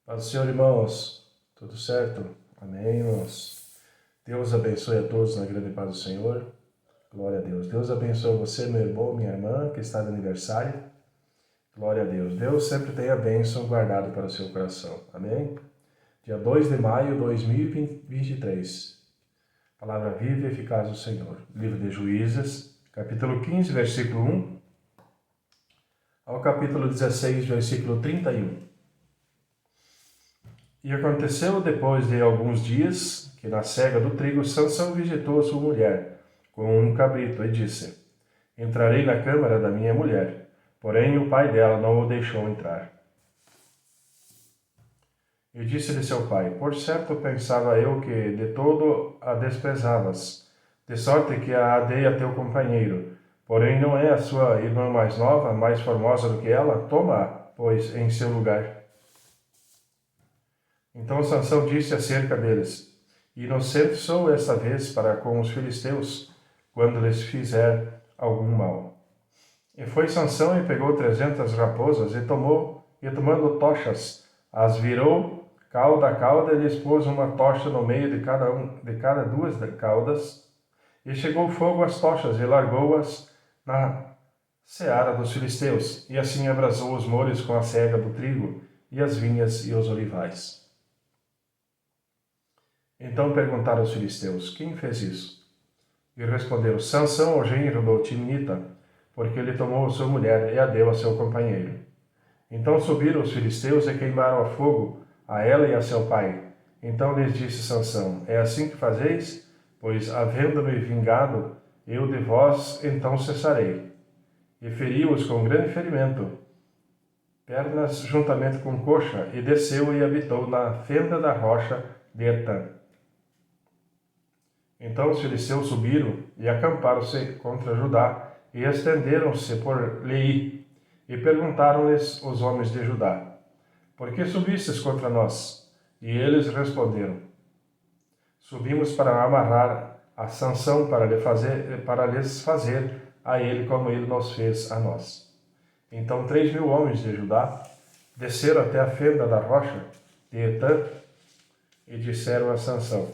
Paz do Senhor, irmãos. Tudo certo? Amém, irmãos. Deus abençoe a todos na grande paz do Senhor. Glória a Deus. Deus abençoe você, meu irmão, minha irmã, que está de aniversário. Glória a Deus. Deus sempre tem a bênção guardada para o seu coração. Amém? Dia 2 de maio de 2023. Palavra viva e eficaz do Senhor. Livro de Juízes, capítulo 15, versículo 1, ao capítulo 16, versículo 31. E aconteceu depois de alguns dias que na cega do trigo Sansão visitou a sua mulher com um cabrito e disse: Entrarei na câmara da minha mulher. Porém o pai dela não o deixou entrar. E disse-lhe seu pai: Por certo pensava eu que de todo a desprezavas, de sorte que a dei a teu companheiro. Porém não é a sua irmã mais nova, mais formosa do que ela? Toma-a, pois, em seu lugar. Então Sansão disse acerca deles: Inocente sou esta vez para com os filisteus, quando lhes fizer algum mal. E foi Sansão e pegou 300 raposas e tomando tochas, as virou cauda a cauda e lhes pôs uma tocha no meio de cada duas caudas, e chegou fogo às tochas e largou-as na seara dos filisteus, e assim abrasou os molhos com a cega do trigo, e as vinhas e os olivais. Então perguntaram os filisteus: Quem fez isso? E responderam: Sansão, o genro do Timnita, porque ele tomou sua mulher e a deu a seu companheiro. Então subiram os filisteus e queimaram a fogo a ela e a seu pai. Então lhes disse Sansão: É assim que fazeis? Pois, havendo-me vingado, eu de vós então cessarei. E feriu-os com grande ferimento, pernas juntamente com coxa, e desceu e habitou na fenda da rocha de Etã. Então os filisteus subiram e acamparam-se contra Judá, e estenderam-se por Leí. E perguntaram-lhes os homens de Judá: Por que subistes contra nós? E eles responderam: Subimos para amarrar a Sansão para lhes fazer a ele como ele nos fez a nós. Então 3.000 homens de Judá desceram até a fenda da rocha de Etã e disseram a Sansão: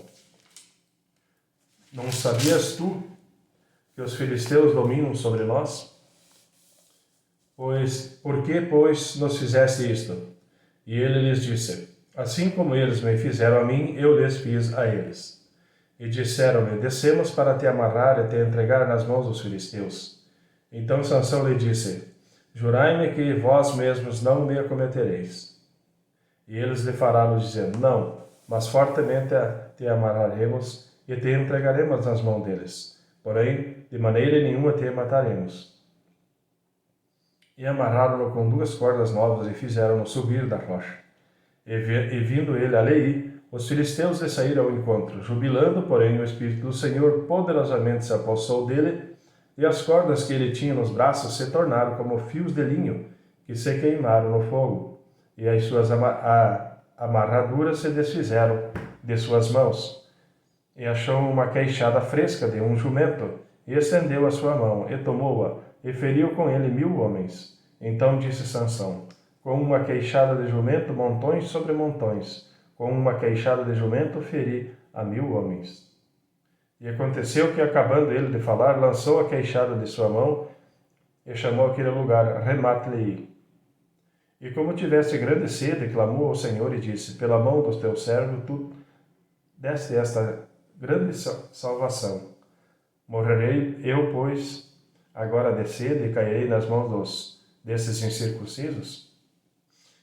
Não sabias tu que os filisteus dominam sobre nós? Por que, pois, nos fizeste isto? E ele lhes disse: Assim como eles me fizeram a mim, eu lhes fiz a eles. E disseram-lhe: Descemos para te amarrar e te entregar nas mãos dos filisteus. Então Sansão lhe disse: Jurai-me que vós mesmos não me acometereis. E eles lhe falaram, dizendo: Não, mas fortemente te amarraremos e te entregaremos nas mãos deles. Porém, de maneira nenhuma te mataremos. E amarraram-no com 2 cordas novas e fizeram-no subir da rocha. E vindo ele a Leí, os filisteus lhe saíram ao encontro. Jubilando, porém, o Espírito do Senhor poderosamente se apossou dele, e as cordas que ele tinha nos braços se tornaram como fios de linho, que se queimaram no fogo, e as suas amarraduras se desfizeram de suas mãos. E achou uma queixada fresca de um jumento, e estendeu a sua mão, e tomou-a, e feriu com ele 1.000 homens. Então disse Sansão: Com uma queixada de jumento, montões sobre montões, com uma queixada de jumento, feri a 1.000 homens. E aconteceu que, acabando ele de falar, lançou a queixada de sua mão, e chamou aquele lugar Remat-Leí. E como tivesse grande sede, clamou ao Senhor e disse: Pela mão dos teus servos, tu deste esta grande salvação. Morrerei eu, pois, agora de sede e cairei nas mãos desses incircuncisos?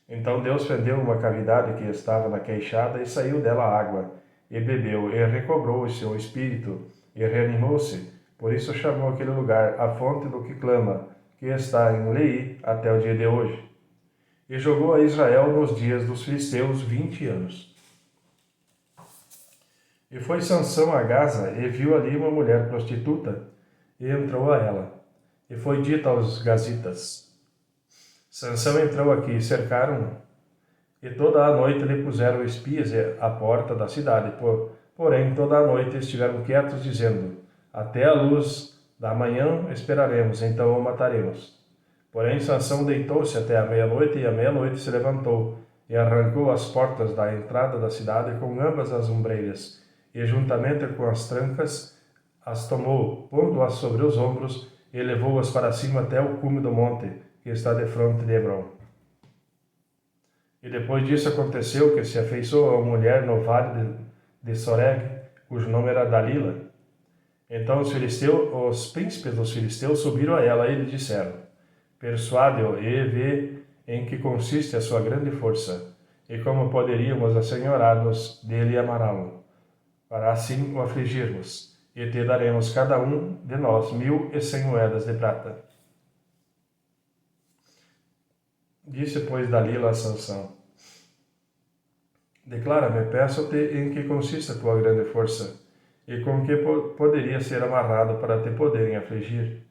Então Deus fendeu uma cavidade que estava na queixada e saiu dela água, e bebeu, e recobrou o seu espírito, e reanimou-se. Por isso chamou aquele lugar a fonte do que clama, que está em Leí até o dia de hoje. E jogou a Israel nos dias dos filisteus 20 anos. E foi Sansão a Gaza, e viu ali uma mulher prostituta, e entrou a ela. E foi dito aos gazitas: Sansão entrou aqui, e cercaram-no, e toda a noite lhe puseram espias à porta da cidade. Porém, toda a noite estiveram quietos, dizendo: Até a luz da manhã esperaremos, então o mataremos. Porém, Sansão deitou-se até a meia-noite, e à meia-noite se levantou, e arrancou as portas da entrada da cidade com ambas as ombreiras, e juntamente com as trancas as tomou, pondo-as sobre os ombros, e levou-as para cima até o cume do monte, que está defronte de Hebron. E depois disso aconteceu que se afeiçoou a uma mulher no vale de Soreg, cujo nome era Dalila. Então os príncipes dos filisteus subiram a ela e lhe disseram: persuade-o e vê em que consiste a sua grande força, e como poderíamos assenhorar-nos dele e amará-lo, para assim o afligirmos, e te daremos cada um de nós 1.100 moedas de prata. Disse, pois, Dalila a Sansão: declara-me, peço-te, em que consiste a tua grande força, e com que poderia ser amarrado para te poderem afligir.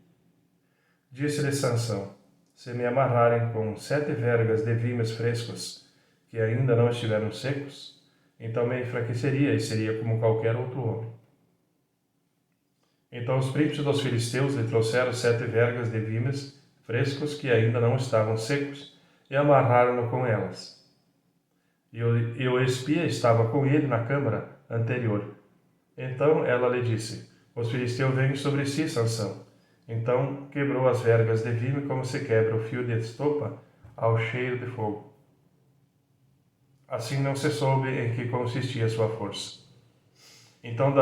Disse-lhe Sansão: se me amarrarem com 7 vergas de vimes frescos, que ainda não estiveram secos, então me enfraqueceria e seria como qualquer outro homem. Então os príncipes dos filisteus lhe trouxeram 7 vergas de vimes frescos que ainda não estavam secos, e amarraram-no com elas. E o espia estava com ele na câmara anterior. Então ela lhe disse: os filisteus vêm sobre si, Sansão. Então quebrou as vergas de vime como se quebra o fio de estopa ao cheiro de fogo. Assim não se soube em que consistia sua força. Então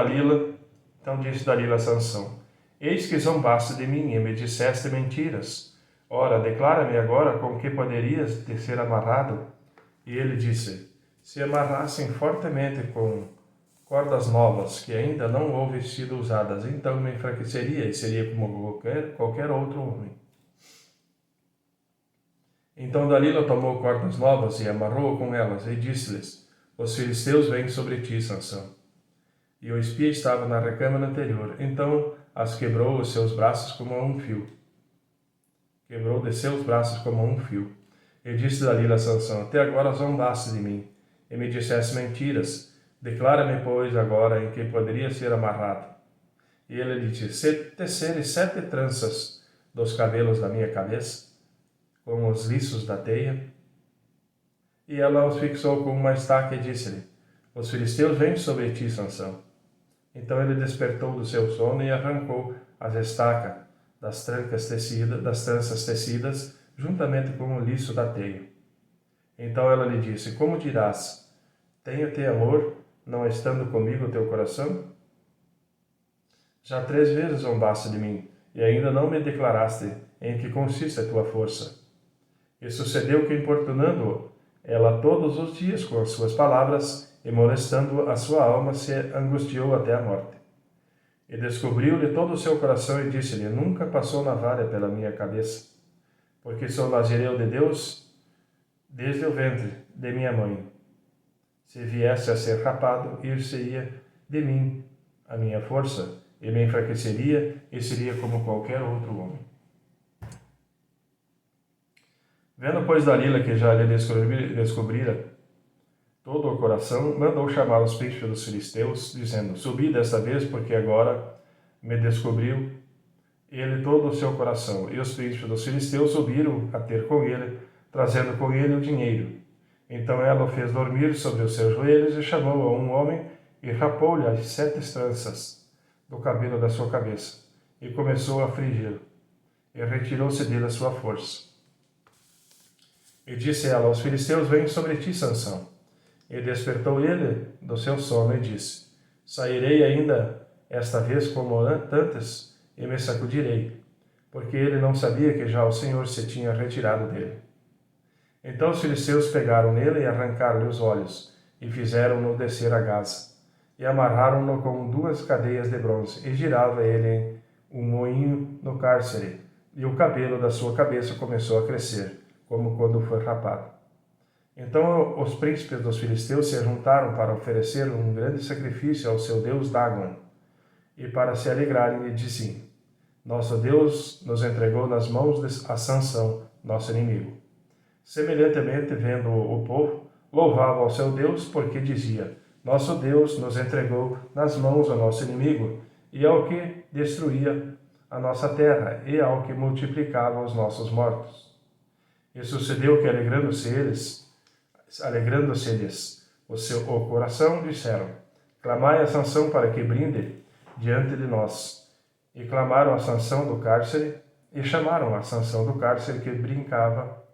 disse Dalila a Sansão: eis que zombaste de mim e me disseste mentiras. Ora, declara-me agora com que poderias te ser amarrado. E ele disse: se amarrassem fortemente com cordas novas, que ainda não houve sido usadas, então me enfraqueceria e seria como qualquer outro homem. Então Dalila tomou cordas novas e amarrou com elas, e disse-lhes: os filisteus vêm sobre ti, Sansão. E o espia estava na recâmara anterior, então as quebrou os seus braços como a um fio. Quebrou de seus braços como a um fio. E disse Dalila a Sansão: até agora zombaste de mim, e me disseste mentiras. Declara-me, pois, agora em que poderia ser amarrado. E ele lhe disse: se teceres 7 tranças dos cabelos da minha cabeça, com os liços da teia. E ela os fixou com uma estaca e disse-lhe: os filisteus vêm sobre ti, Sansão. Então ele despertou do seu sono e arrancou as estacas das tranças tecidas, juntamente com o liço da teia. Então ela lhe disse: como dirás, tenho-te amor, não estando comigo o teu coração? Já 3 vezes zombaste de mim, e ainda não me declaraste em que consiste a tua força. E sucedeu que, importunando ela todos os dias com as suas palavras, e molestando a sua alma, se angustiou até a morte. E descobriu-lhe todo o seu coração e disse-lhe: nunca passou navalha pela minha cabeça, porque sou nazireu de Deus desde o ventre de minha mãe. Se viesse a ser rapado, ir-se-ia de mim a minha força, e me enfraqueceria, e seria como qualquer outro homem. Vendo, pois, Dalila que já lhe descobrira todo o coração, mandou chamar os príncipes dos filisteus, dizendo: subi desta vez, porque agora me descobriu ele todo o seu coração. E os príncipes dos filisteus subiram a ter com ele, trazendo com ele o dinheiro. Então ela o fez dormir sobre os seus joelhos, e chamou a um homem, e rapou-lhe as 7 tranças do cabelo da sua cabeça, e começou a afligi-lo, e retirou-se dele a sua força. E disse ela: os filisteus vêm sobre ti, Sansão. E despertou ele do seu sono e disse: sairei ainda esta vez como antes, e me sacudirei, porque ele não sabia que já o Senhor se tinha retirado dele. Então os filisteus pegaram nele e arrancaram-lhe os olhos, e fizeram-no descer a Gaza, e amarraram-no com 2 cadeias de bronze, e girava ele um moinho no cárcere, e o cabelo da sua cabeça começou a crescer, como quando foi rapado. Então os príncipes dos filisteus se juntaram para oferecer um grande sacrifício ao seu deus Dagon, e para se alegrarem lhe diziam: nosso Deus nos entregou nas mãos de Sansão, nosso inimigo. Semelhantemente, vendo o povo, louvava ao seu Deus, porque dizia: nosso Deus nos entregou nas mãos ao nosso inimigo, e ao que destruía a nossa terra, e ao que multiplicava os nossos mortos. E sucedeu que, alegrando-se eles, alegrando-se-lhes o coração, disseram: Clamai a Sansão para que brinde diante de nós. E clamaram a Sansão do cárcere, e chamaram a Sansão do cárcere que brincava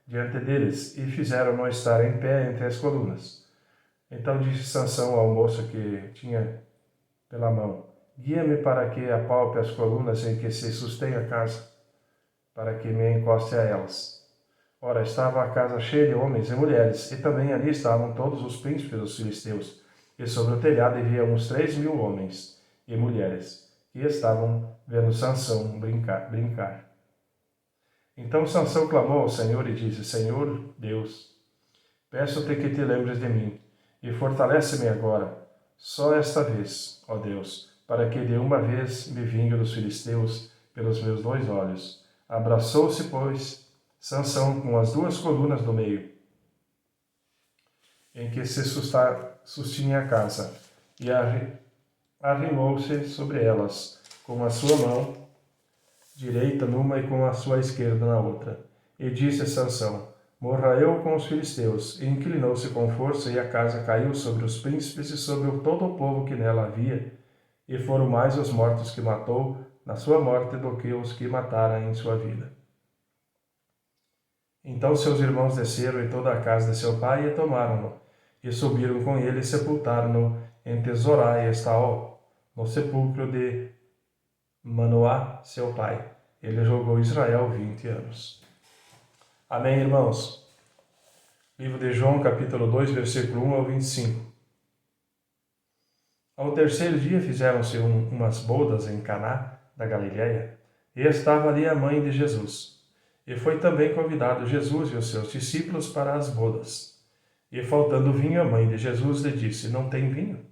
diante deles, e fizeram-no estar em pé entre as colunas. Então disse Sansão ao moço que tinha pela mão: Guia-me para que apalpe as colunas em que se sustém a casa, para que me encoste a elas. Ora, estava a casa cheia de homens e mulheres, e também ali estavam todos os príncipes dos filisteus. E sobre o telhado havia uns 3.000 homens e mulheres, que estavam vendo Sansão brincar. Então Sansão clamou ao Senhor e disse: Senhor Deus, peço-te que te lembres de mim, e fortalece-me agora, só esta vez, ó Deus, para que de uma vez me vingue dos filisteus pelos meus 2 olhos. Abraçou-se, pois, Sansão com as 2 colunas do meio, em que se sustinha a casa, e arrimou-se sobre elas, com a sua mão direita numa e com a sua esquerda na outra. E disse a Sansão: Morra eu com os filisteus. E inclinou-se com força, e a casa caiu sobre os príncipes e sobre todo o povo que nela havia. E foram mais os mortos que matou na sua morte do que os que matara em sua vida. Então seus irmãos desceram em toda a casa de seu pai e tomaram-no, e subiram com ele e sepultaram-no entre Zorá e Estaol, no sepulcro de Manoá, seu pai. Ele julgou Israel 20 anos. Amém, irmãos? Livro de João, capítulo 2, versículo 1 ao 25. Ao terceiro dia fizeram-se umas bodas em Caná da Galileia, e estava ali a mãe de Jesus. E foi também convidado Jesus e os seus discípulos para as bodas. E faltando vinho, a mãe de Jesus lhe disse: Não tem vinho?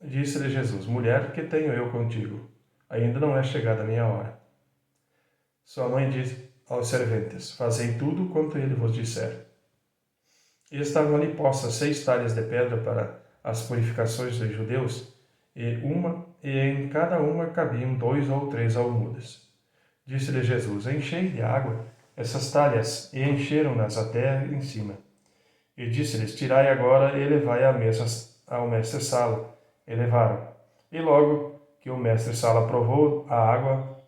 Disse-lhe Jesus: Mulher, que tenho eu contigo? Ainda não é chegada a minha hora. Sua mãe disse aos serventes: Fazei tudo quanto ele vos disser. E estavam ali postas 6 talhas de pedra para as purificações dos judeus, e em cada uma cabiam 2 ou 3 almudes. Disse-lhe Jesus: Enchei de água essas talhas, e encheram-nas até em cima. E disse-lhes: Tirai agora e levai ao mestre-sala. E levaram. E logo que o mestre-sala provou a água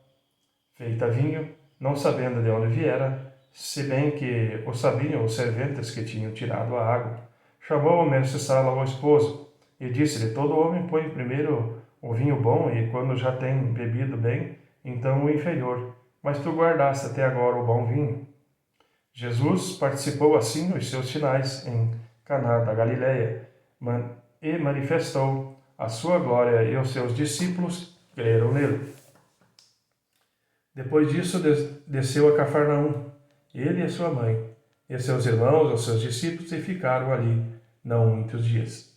feita vinho, não sabendo de onde viera, se bem que o sabiam os serventes que tinham tirado a água, chamou o mestre-sala ao esposo, e disse-lhe: Todo homem põe primeiro o vinho bom, e quando já tem bebido bem, então o inferior, mas tu guardaste até agora o bom vinho. Jesus participou assim os seus sinais em Caná da Galileia, e manifestou a sua glória, e os seus discípulos creram nele. Depois disso, desceu a Cafarnaum, ele e sua mãe, e seus irmãos, os seus discípulos, e ficaram ali não muitos dias.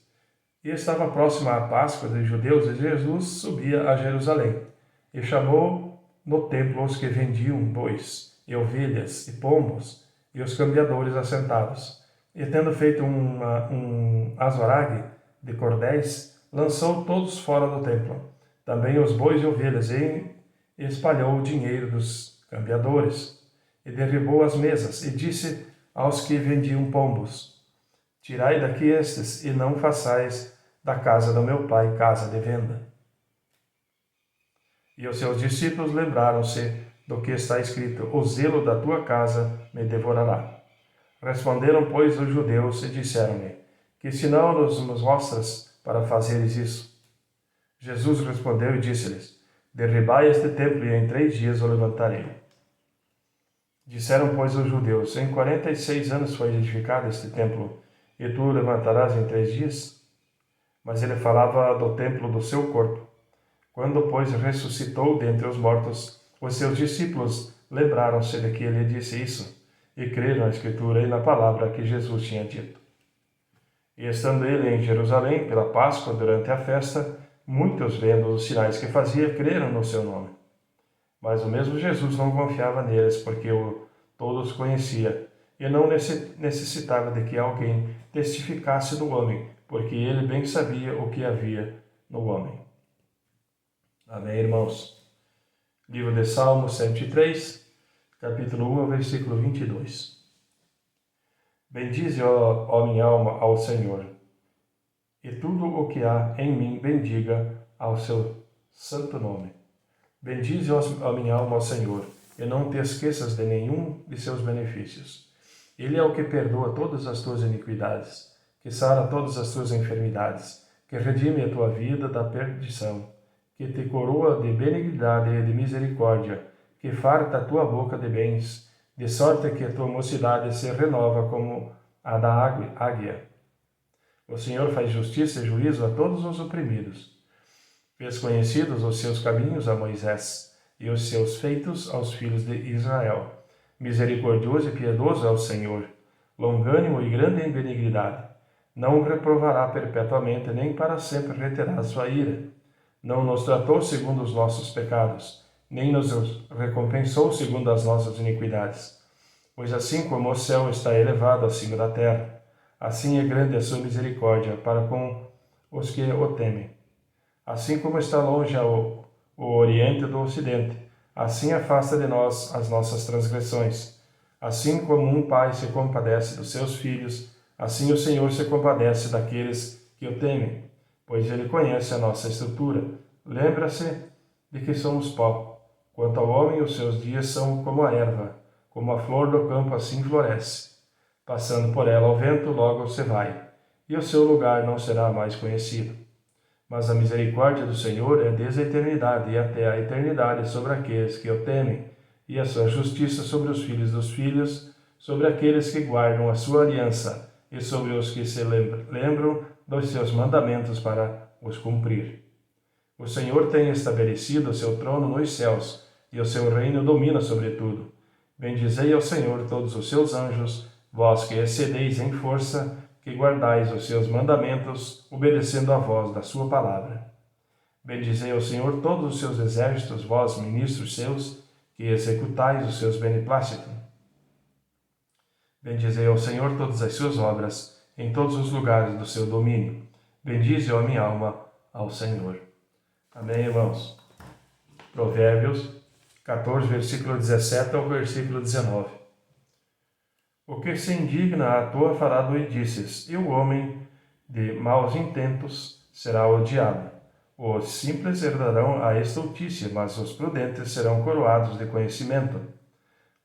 E estava próxima a Páscoa dos judeus, e Jesus subia a Jerusalém, e chamou no templo os que vendiam bois, e ovelhas, e pombos, e os cambiadores assentados. E tendo feito um azorague de cordéis, lançou todos fora do templo, também os bois e ovelhas, e espalhou o dinheiro dos cambiadores, e derribou as mesas, e disse aos que vendiam pombos: Tirai daqui estes, e não façais da casa do meu pai casa de venda. E os seus discípulos lembraram-se do que está escrito: O zelo da tua casa me devorará. Responderam, pois, os judeus, e disseram-lhe: Que sinal nos mostras para fazeres isso? Jesus respondeu e disse-lhes: Derribai este templo, e em 3 dias o levantarei. Disseram, pois, os judeus: Em 46 anos foi edificado este templo, e tu o levantarás em 3 dias? Mas ele falava do templo do seu corpo. Quando, pois, ressuscitou dentre os mortos, os seus discípulos lembraram-se de que ele disse isso, e creram na Escritura e na palavra que Jesus tinha dito. E estando ele em Jerusalém pela Páscoa, durante a festa, muitos, vendo os sinais que fazia, creram no seu nome. Mas o mesmo Jesus não confiava neles, porque todos conhecia, e não necessitava de que alguém testificasse do homem, porque ele bem sabia o que havia no homem. Amém, irmãos? Livro de Salmos 103, capítulo 1, versículo 22. Bendize, ó minha alma, ao Senhor, e tudo o que há em mim bendiga ao seu santo nome. Bendize, ó minha alma, ao Senhor, e não te esqueças de nenhum de seus benefícios. Ele é o que perdoa todas as tuas iniquidades, que sara todas as tuas enfermidades, que redime a tua vida da perdição, que te coroa de benignidade e de misericórdia, que farta a tua boca de bens, de sorte que a tua mocidade se renova como a da águia. O Senhor faz justiça e juízo a todos os oprimidos. Fez conhecidos os seus caminhos a Moisés, e os seus feitos aos filhos de Israel. Misericordioso e piedoso é o Senhor, longânimo e grande em benignidade. Não reprovará perpetuamente, nem para sempre reterá sua ira. Não nos tratou segundo os nossos pecados, nem nos recompensou segundo as nossas iniquidades. Pois assim como o céu está elevado acima da terra, assim é grande a sua misericórdia para com os que o temem. Assim como está longe o oriente do ocidente, assim afasta de nós as nossas transgressões. Assim como um pai se compadece dos seus filhos, assim o Senhor se compadece daqueles que o temem, pois ele conhece a nossa estrutura. Lembra-se de que somos pó. Quanto ao homem, os seus dias são como a erva, como a flor do campo assim floresce. Passando por ela o vento, logo se vai, e o seu lugar não será mais conhecido. Mas a misericórdia do Senhor é desde a eternidade e até a eternidade sobre aqueles que o temem, e a sua justiça sobre os filhos dos filhos, sobre aqueles que guardam a sua aliança, e sobre os que se lembram dos seus mandamentos para os cumprir. O Senhor tem estabelecido o seu trono nos céus, e o seu reino domina sobre tudo. Bendizei ao Senhor todos os seus anjos, vós que excedeis em força, que guardais os seus mandamentos, obedecendo à voz da sua palavra. Bendizei ao Senhor todos os seus exércitos, vós, ministros seus, que executais os seus beneplácitos. Bendizei ao Senhor todas as suas obras, em todos os lugares do seu domínio. Bendize, ó minha alma, ao Senhor. Amém, irmãos? Provérbios 14, versículo 17 ao versículo 19. O que se indigna à toa fará doidices, e o homem de maus intentos será odiado. Os simples herdarão a estultícia, mas os prudentes serão coroados de conhecimento.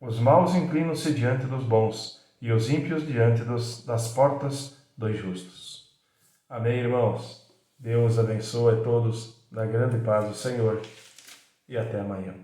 Os maus inclinam-se diante dos bons, e os ímpios diante das portas dos justos. Amém, irmãos? Deus abençoe a todos na grande paz do Senhor, e até amanhã.